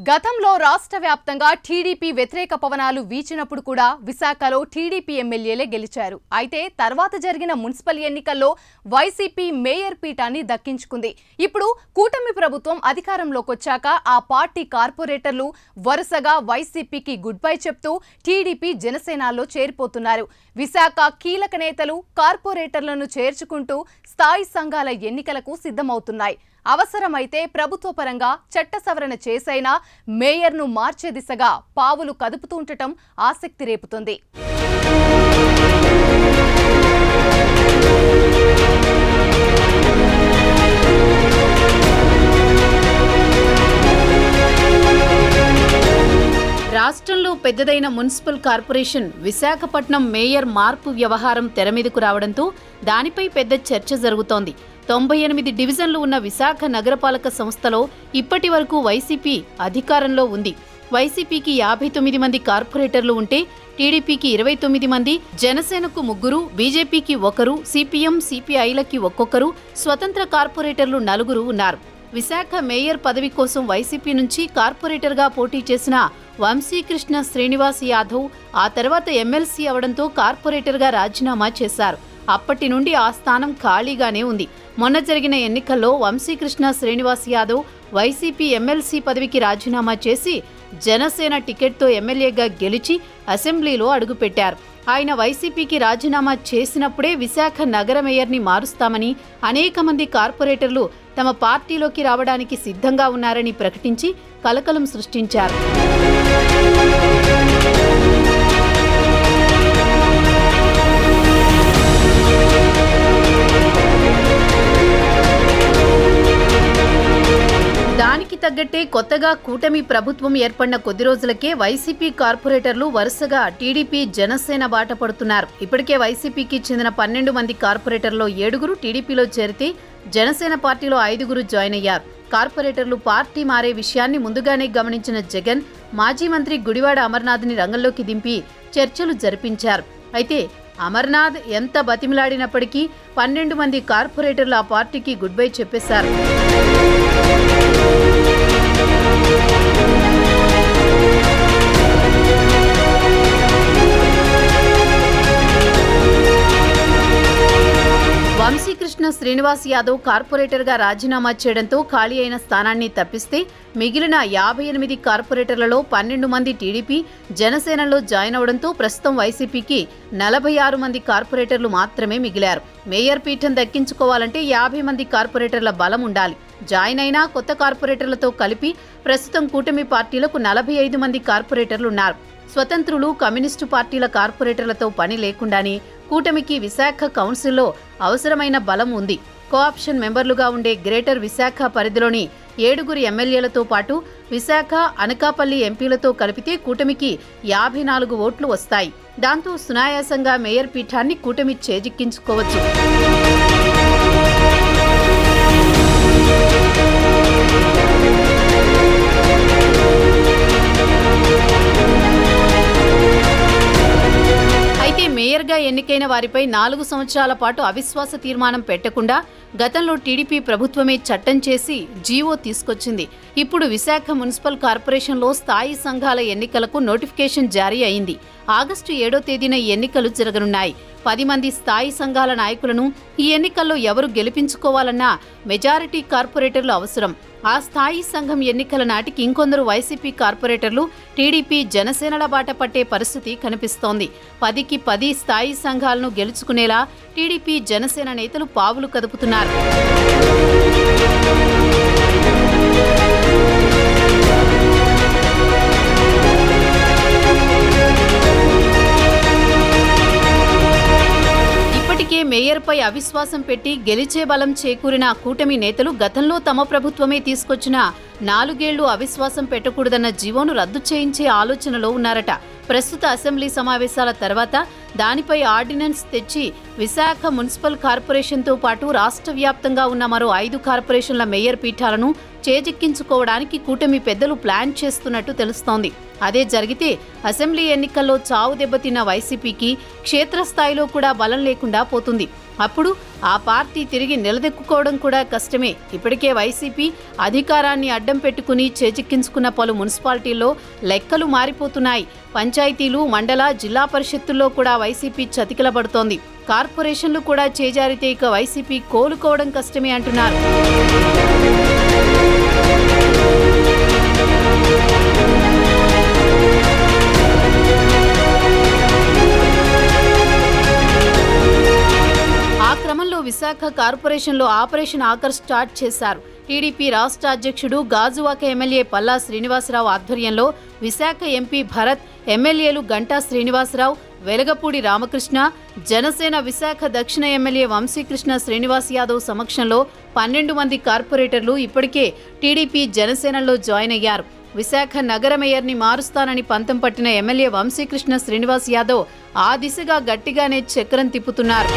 గతంలో రాష్ట్ర వ్యాప్తంగా టీడీపీ వ్యతిరేక పవనాలు వీచినప్పుడు కూడా విశాఖలో టీడీపీ ఎమ్మెల్యేలే గెలిచారు. అయితే తర్వాత జరిగిన మున్సిపల్ ఎన్నికల్లో వైసీపీ మేయర్ పీఠాన్ని దక్కించుకుంది. ఇప్పుడు కూటమి ప్రభుత్వం అధికారంలోకి వచ్చాక ఆ పార్టీ కార్పొరేటర్లు వరుసగా వైసీపీకి గుడ్ బై చెప్తూ టీడీపీ జనసేనలో చేరిపోతున్నారు. విశాఖ కీలక నేతలు కార్పొరేటర్లను చేర్చుకుంటూ స్థాయి సంఘాల ఎన్నికలకు సిద్ధమవుతున్నాయి. అవసరమైతే ప్రభుత్వ పరంగా చట్ట సవరణ చేసైనా మేయర్ను మార్చే దిశగా పావులు కదుపుతుండటం ఆసక్తి రేపుతుంది. రాష్ట్రంలో పెద్దదైన మున్సిపల్ కార్పొరేషన్ విశాఖపట్నం మేయర్ మార్పు వ్యవహారం తెరమీదకు రావడంతో దానిపై పెద్ద చర్చ జరుగుతోంది. 98 డివిజన్లు ఉన్న విశాఖ నగరపాలక సంస్థలో ఇప్పటి వరకు వైసీపీ అధికారంలో ఉంది. వైసీపీకి 59 మంది కార్పొరేటర్లు ఉంటే టీడీపీకి 29 మంది, జనసేనకు 3, బీజేపీకి 1, సిపిఎం సిపిఐలకి ఒక్కొక్కరు, స్వతంత్ర కార్పొరేటర్లు 4 ఉన్నారు. విశాఖ మేయర్ పదవి కోసం వైసీపీ నుంచి కార్పొరేటర్గా పోటీ చేసిన వంశీకృష్ణ శ్రీనివాస్ యాదవ్ ఆ తర్వాత ఎమ్మెల్సీ అవడంతో కార్పొరేటర్గా రాజీనామా చేశారు. అప్పటి నుండి ఆ స్థానం ఖాళీగానే ఉంది. మొన్న జరిగిన ఎన్నికల్లో వంశీకృష్ణ శ్రీనివాస్ యాదవ్ వైసీపీ ఎమ్మెల్సీ పదవికి రాజీనామా చేసి జనసేన టికెట్తో ఎమ్మెల్యేగా గెలిచి అసెంబ్లీలో అడుగుపెట్టారు. ఆయన వైసీపీకి రాజీనామా చేసినప్పుడే విశాఖ నగర మేయర్ని మారుస్తామని అనేక మంది కార్పొరేటర్లు తమ పార్టీలోకి రావడానికి సిద్ధంగా ఉన్నారని ప్రకటించి కలకలం సృష్టించారు. దానికి తగ్గట్టే కొత్తగా కూటమి ప్రభుత్వం ఏర్పడిన కొద్ది రోజులకే వైసీపీ కార్పొరేటర్లు వరుసగా టీడీపీ జనసేన బాట పడుతున్నారు. ఇప్పటికే వైసీపీకి చెందిన 12 మంది కార్పొరేటర్లో 7 టీడీపీలో చేరితే జనసేన పార్టీలో 5 జాయిన్ అయ్యారు. కార్పొరేటర్లు పార్టీ మారే విషయాన్ని ముందుగానే గమనించిన జగన్ మాజీ మంత్రి గుడివాడ అమర్నాథ్ని రంగంలోకి దింపి చర్చలు జరిపించారు. అయితే అమర్నాథ్ ఎంత బతిమిలాడినప్పటికీ 12 మంది కార్పొరేటర్లు ఆ పార్టీకి గుడ్ బై చెప్పేశారు. వంశీకృష్ణ శ్రీనివాస్ యాదవ్ కార్పొరేటర్గా రాజీనామా చేయడంతో ఖాళీ అయిన స్థానాన్ని తప్పిస్తే మిగిలిన 58 కార్పొరేటర్లలో 12 మంది టీడీపీ జనసేనలో జాయిన్ అవడంతో ప్రస్తుతం వైసీపీకి 46 మంది కార్పొరేటర్లు మాత్రమే మిగిలారు. మేయర్ పీఠం దక్కించుకోవాలంటే 50 మంది కార్పొరేటర్ల బలం ఉండాలి. జాయిన్ అయిన కొత్త కార్పొరేటర్లతో కలిపి ప్రస్తుతం కూటమి పార్టీలకు 45 మంది కార్పొరేటర్లున్నారు. స్వతంత్రులు, కమ్యూనిస్టు పార్టీల కార్పొరేటర్లతో పని లేకుండానే కూటమికి విశాఖ కౌన్సిల్లో అవసరమైన బలం ఉంది. కోఆప్షన్ మెంబర్లుగా ఉండే గ్రేటర్ విశాఖ పరిధిలోని 7 ఎమ్మెల్యేలతో పాటు విశాఖ, అనకాపల్లి ఎంపీలతో కలిపితే కూటమికి 54 ఓట్లు వస్తాయి. దాంతో సునాయాసంగా మేయర్ పీఠాన్ని కూటమి చేజిక్కించుకోవచ్చు. అయితే మేయర్గా ఎన్నికైన వారిపై 4 సంవత్సరాల పాటు అవిశ్వాస తీర్మానం పెట్టకుండా గతంలో టీడీపీ ప్రభుత్వమే చట్టం చేసి జీవో తీసుకొచ్చింది. ఇప్పుడు విశాఖ మున్సిపల్ కార్పొరేషన్లో స్థాయి సంఘాల ఎన్నికలకు నోటిఫికేషన్ జారీ అయింది. ఆగస్టు 7వ తేదీన ఎన్నికలు జరగనున్నాయి. 10 మంది స్థాయి సంఘాల నాయకులను ఈ ఎన్నికల్లో ఎవరు గెలిపించుకోవాలన్నా మెజారిటీ కార్పొరేటర్లు అవసరం. ఆ స్థాయి సంఘం ఎన్నికల నాటికి ఇంకొందరు వైసీపీ కార్పొరేటర్లు టీడీపీ జనసేనల బాట పట్టే పరిస్థితి కనిపిస్తోంది. 10కి 10 స్థాయి సంఘాలను గెలుచుకునేలా టీడీపీ జనసేన నేతలు పావులు కదుపుతున్నారు. ఇప్పటికే మేయర్పై అవిశ్వాసం పెట్టి గెలిచే బలం చేకూరిన కూటమి నేతలు గతంలో తమ ప్రభుత్వమే తీసుకొచ్చిన 4 ఏళ్లు అవిశ్వాసం పెట్టకూడదన్న జీవోను రద్దు చేయించే ఆలోచనలో ఉన్నారట. ప్రస్తుత అసెంబ్లీ సమావేశాల తర్వాత దానిపై ఆర్డినెన్స్ తెచ్చి విశాఖ మున్సిపల్ కార్పొరేషన్తో పాటు రాష్ట్ర వ్యాప్తంగా ఉన్న మరో 5 కార్పొరేషన్ల మేయర్ పీఠాలను చేజిక్కించుకోవడానికి కూటమి పెద్దలు ప్లాన్ చేస్తున్నట్టు తెలుస్తోంది. అదే జరిగితే అసెంబ్లీ ఎన్నికల్లో చావు దెబ్బతిన్న వైసీపీకి క్షేత్రస్థాయిలో కూడా బలం లేకుండా పోతుంది. అప్పుడు ఆ పార్టీ తిరిగి నిలదొక్కుకోవడం కూడా కష్టమే. ఇప్పటికే వైసీపీ అధికారాన్ని అడ్డం పెట్టుకుని చేజిక్కించుకున్న పలు మున్సిపాలిటీల్లో లెక్కలు మారిపోతున్నాయి. పంచాయతీలు, మండల, జిల్లా పరిషత్తుల్లో కూడా వైసీపీ చతికిలబడుతోంది. కార్పొరేషన్లు కూడా చేజారితే ఇక వైసీపీ కోలుకోవడం కష్టమే అంటున్నారు. ఆ క్రమంలో విశాఖ కార్పొరేషన్లో ఆపరేషన్ ఆకర్ స్టార్ట్ చేశారు. టీడీపీ రాష్ట్ర అధ్యక్షుడు గాజువాక ఎమ్మెల్యే పల్లా శ్రీనివాసరావు ఆధ్వర్యంలో విశాఖ ఎంపీ భరత్, ఎమ్మెల్యేలు గంటా శ్రీనివాసరావు, వెలగపూడి రామకృష్ణ, జనసేన విశాఖ దక్షిణ ఎమ్మెల్యే వంశీకృష్ణ శ్రీనివాస్ యాదవ్ సమక్షంలో 12 మంది కార్పొరేటర్లు ఇప్పటికే టీడీపీ జనసేనలో జాయిన్ అయ్యారు. విశాఖ నగర మేయర్ని మారుస్తానని పంతం పట్టిన ఎమ్మెల్యే వంశీకృష్ణ శ్రీనివాస్ యాదవ్ ఆ దిశగా గట్టిగానే చక్రం తిప్పుతున్నారు.